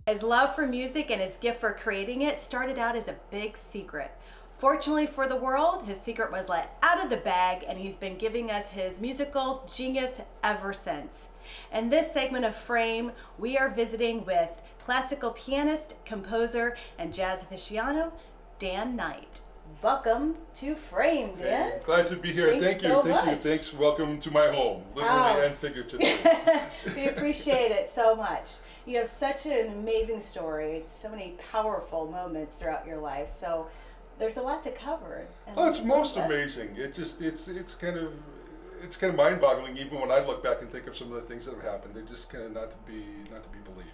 His love for music and his gift for creating it started out as a big secret. Fortunately for the world, his secret was let out of the bag, and he's been giving us his musical genius ever since. In this segment of Frame, we are visiting with classical pianist, composer, and jazz aficionado, Dan Knight. Welcome to Frame, Dan. Hey, glad to be here. Thank you. Thanks. Welcome to my home, literally and figuratively. We appreciate it so much. You have such an amazing story. So many powerful moments throughout your life. So there's a lot to cover. Oh, it's most amazing. It's kind of mind-boggling even when I look back and think of some of the things that have happened. They're just kind of not to be believed.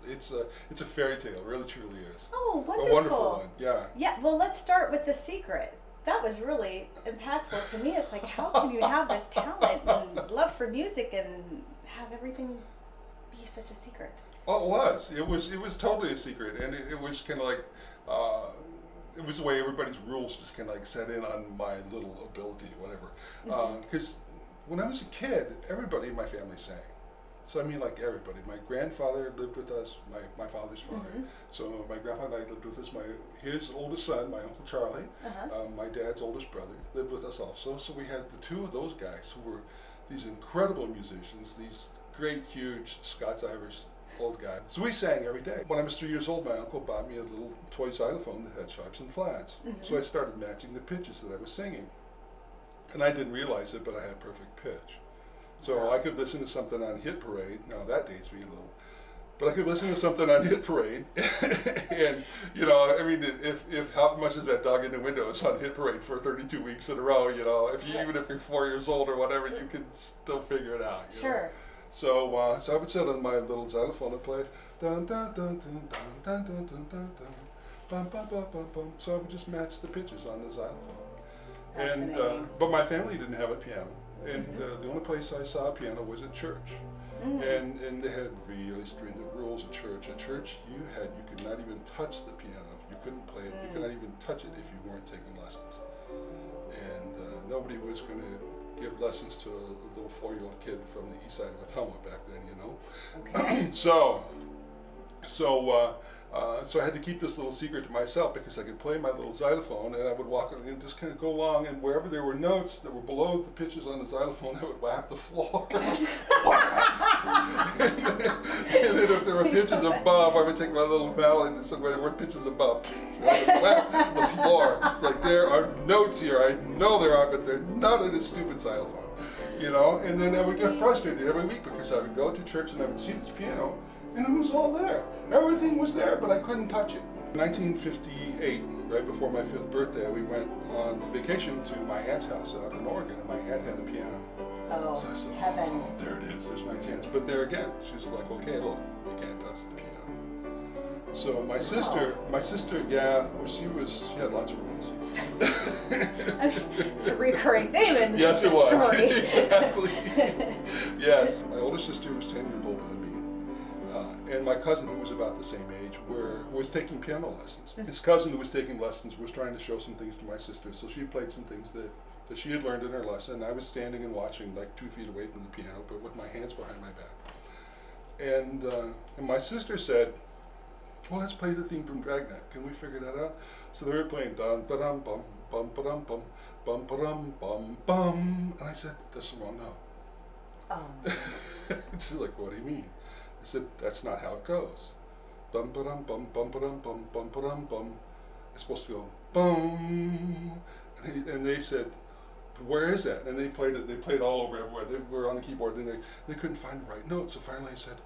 It's a fairy tale. It really truly is. Oh, wonderful. A wonderful one. Yeah. Yeah. Well, let's start with The Secret. That was really impactful to me. It's like, how can you have this talent and love for music and have everything be such a secret? Oh, it was totally a secret, and it was kind of like. It was the way everybody's rules just kind of like set in on my little ability, whatever. Because when I was a kid, everybody in my family sang. So I mean, like everybody. My grandfather lived with us, my father's father. So my grandfather and I lived with us. His oldest son, my Uncle Charlie, my dad's oldest brother, lived with us also. So we had the two of those guys who were these incredible musicians, these great, huge Scots-Irish old guy. So we sang every day. When I was 3 years old, my uncle bought me a little toy xylophone that had sharps and flats. So I started matching the pitches that I was singing. And I didn't realize it, but I had perfect pitch. So I could listen to something on Hit Parade. Now that dates me a little. But I could listen to something on Hit Parade, and you know, I mean, if how much is that dog in the window is on Hit Parade for 32 weeks in a row, you know, even if you're 4 years old or whatever, you can still figure it out. You know? So, so I would sit on my little xylophone and play dun dun dun dun dun dun dun dun dun dun bum bum bum bum bum. So I would just match the pitches on the xylophone. And but my family didn't have a piano, and the only place I saw a piano was at church. And they had really stringent rules at church. At church, you could not even touch the piano. You couldn't play it. You could not even touch it if you weren't taking lessons. And nobody was going to give lessons to a little 4-year-old kid from the east side of Ottumwa back then, you know. Okay. So I had to keep this little secret to myself because I could play my little xylophone, and I would walk and just kind of go along, and wherever there were notes that were below the pitches on the xylophone, I would whack the floor. And then if there were pitches above, I would take my little mallet and say, there were pitches above. I would whack the floor. It's like, there are notes here. I know there are, but they're not in this stupid xylophone. You know, and then I would get frustrated every week because I would go to church and I would see this piano, and it was all there. Everything was there, but I couldn't touch it. In 1958, right before my 5th birthday, we went on vacation to my aunt's house out in Oregon, and my aunt had a piano. Oh, so I said, heaven. Oh, there it is, there's my chance. But there again, she's like, okay, look, you can't touch the piano. So my sister, yeah, she had lots of rules. It's a recurring theme in this story. Yes, it was. Exactly. Yes. My older sister was 10 years older than me. And my cousin, who was about the same age, was taking piano lessons. His cousin, who was taking lessons, was trying to show some things to my sister. So she played some things that she had learned in her lesson. I was standing and watching, like 2 feet away from the piano, but with my hands behind my back. And my sister said, well, let's play the theme from Dragnet. Can we figure that out? So they were playing dun ba dum bum bum ba dum bum bum ba dum bum bum, and I said, that's the wrong note. Oh. She's like, what do you mean? I said, that's not how it goes. Bum ba dum bum bum ba dum bum bum ba dum bum. It's supposed to go bum, and they said, where is that? And they played it. They played all over everywhere. They were on the keyboard, and they couldn't find the right note. So finally, I said,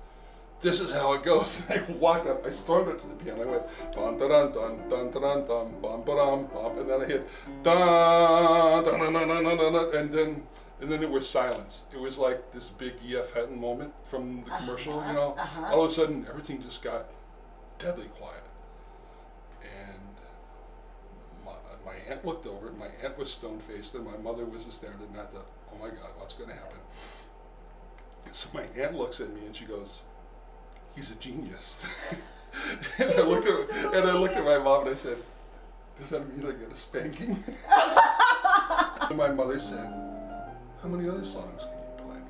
this is how it goes. And I walked up, I stormed up to the piano, I went dun dun dun dun dun dun bum ba dum bum, and then I hit dun dun dun dun dun dun, and then there was silence. It was like this big E.F. Hutton moment from the commercial, you know. All of a sudden, everything just got deadly quiet, and my aunt looked over, and my aunt was stone-faced, and my mother was astounded, and I thought, oh my God, what's going to happen? And so my aunt looks at me, and she goes, he's a genius. And I looked at my mom and I said, does that mean I get a spanking? And my mother said, how many other songs can you play?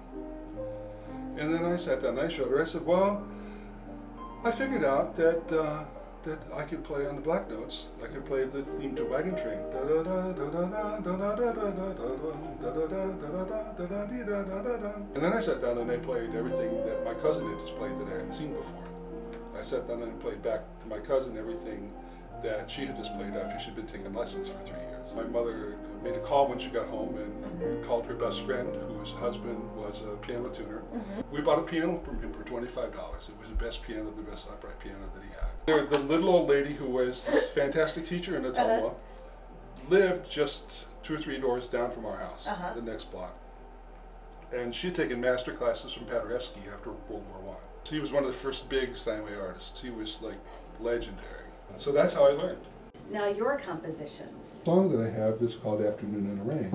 And then I sat down and I showed her. I said, well, I figured out that that I could play on the black notes. I could play the theme to Wagon Train. And then I sat down and I played everything that my cousin had just played that I hadn't seen before. I sat down and played back to my cousin everything that she had just played after she'd been taking lessons for 3 years. My mother made a call when she got home and called her best friend, whose husband was a piano tuner. We bought a piano from him for $25. It was the best piano, the best upright piano that he had. The little old lady who was this fantastic teacher in Ottumwa lived just 2 or 3 doors down from our house, the next block. And she had taken master classes from Paderewski after World War I. He was one of the first big Steinway artists. He was like legendary. So that's how I learned. Now your compositions. The song that I have is called Afternoon in the Rain.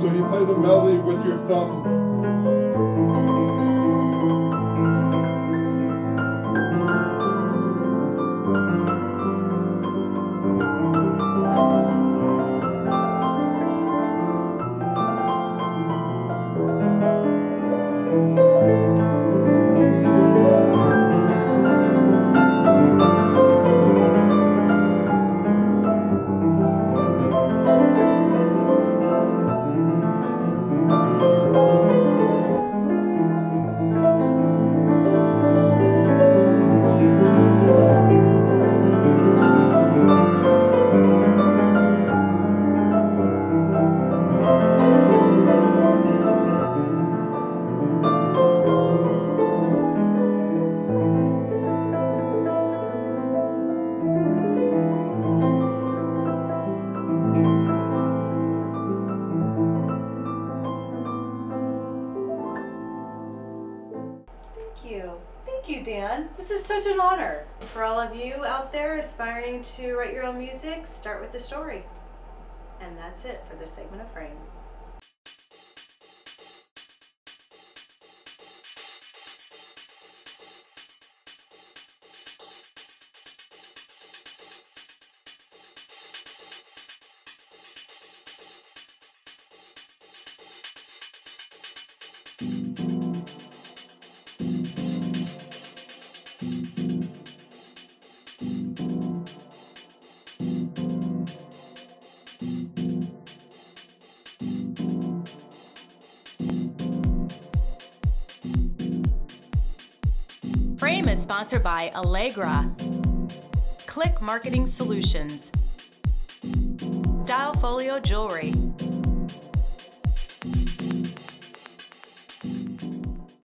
So you play the melody with your thumb. Thank you, Dan. This is such an honor. For all of you out there aspiring to write your own music, start with the story. And that's it for this segment of Frame. Frame is sponsored by Allegra, Click Marketing Solutions, Style Folio Jewelry,